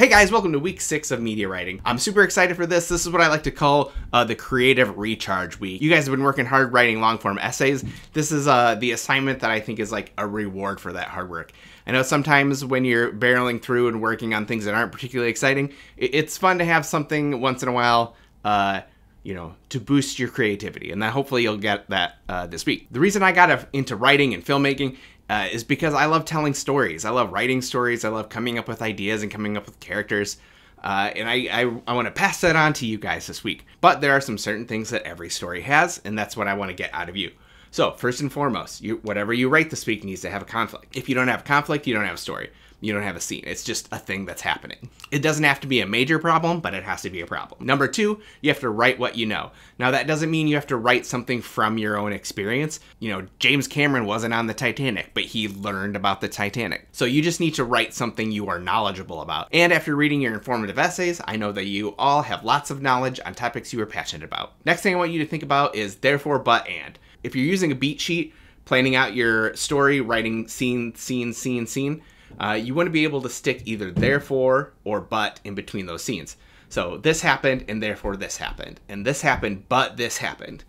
Hey guys, welcome to week 6 of media writing. I'm super excited for this. This is what I like to call the creative recharge week. You guys have been working hard writing long form essays. This is the assignment that I think is like a reward for that hard work. I know sometimes when you're barreling through and working on things that aren't particularly exciting, it's fun to have something once in a while to boost your creativity, and that hopefully you'll get that this week. The reason I got into writing and filmmaking is because I love telling stories. I love writing stories. I love coming up with ideas and coming up with characters. And I want to pass that on to you guys this week. But there are some certain things that every story has, and that's what I want to get out of you. So first and foremost, whatever you write this week needs to have a conflict. If you don't have conflict, you don't have a story. You don't have a scene. It's just a thing that's happening. It doesn't have to be a major problem, but it has to be a problem. Number 2, you have to write what you know. Now that doesn't mean you have to write something from your own experience. You know, James Cameron wasn't on the Titanic, but he learned about the Titanic. So you just need to write something you are knowledgeable about. And after reading your informative essays, I know that you all have lots of knowledge on topics you are passionate about. Next thing I want you to think about is therefore, but, and. If you're using a beat sheet, planning out your story, writing scene, you want to be able to stick either therefore or but in between those scenes. So this happened and therefore this happened, and this happened but this happened,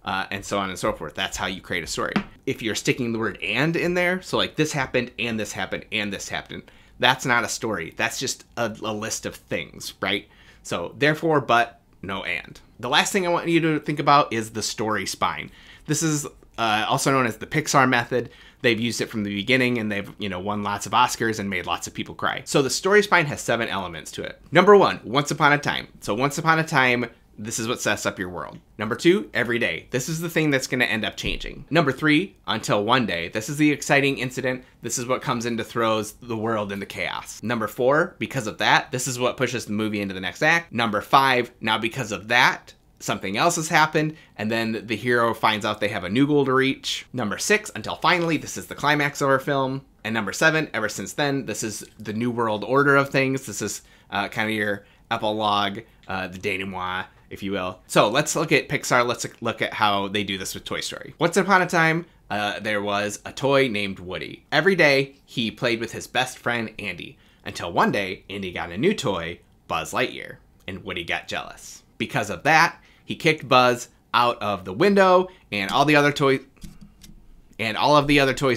and so on and so forth. That's how you create a story. If you're sticking the word and in there, so like this happened and this happened and this happened, that's not a story. That's just a list of things, right? So therefore, but, no and. The last thing I want you to think about is the story spine. This is also known as the Pixar method. They've used it from the beginning, and they've, won lots of Oscars and made lots of people cry. So the story spine has 7 elements to it. Number 1, once upon a time. So once upon a time, this is what sets up your world. Number 2, every day. This is the thing that's going to end up changing. Number 3, until one day. This is the exciting incident. This is what comes in to throws the world into chaos. Number 4, because of that, this is what pushes the movie into the next act. Number 5, now because of that, something else has happened, and then the hero finds out they have a new goal to reach. Number 6, until finally, this is the climax of our film. And number 7, ever since then, this is the new world order of things. This is kind of your epilogue, the denouement, if you will. So let's look at Pixar. Let's look at how they do this with Toy Story. Once upon a time, there was a toy named Woody. Every day, he played with his best friend, Andy, until one day, Andy got a new toy, Buzz Lightyear, and Woody got jealous. Because of that, he kicked Buzz out of the window, and all of the other toys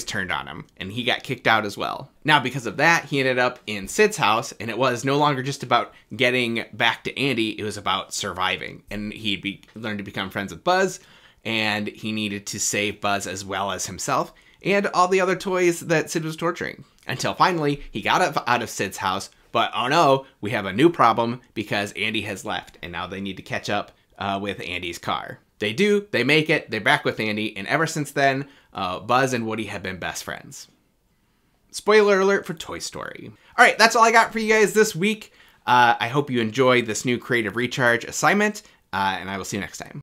turned on him, and he got kicked out as well. Now, because of that, he ended up in Sid's house, and it was no longer just about getting back to Andy, it was about surviving. And he learned to become friends with Buzz, and he needed to save Buzz as well as himself, and all the other toys that Sid was torturing. Until finally, he got out of Sid's house, but oh no, we have a new problem because Andy has left, and now they need to catch up with Andy's car. They do, they make it, they're back with Andy, and ever since then, Buzz and Woody have been best friends. Spoiler alert for Toy Story. All right, that's all I got for you guys this week. I hope you enjoyed this new creative recharge assignment, and I will see you next time.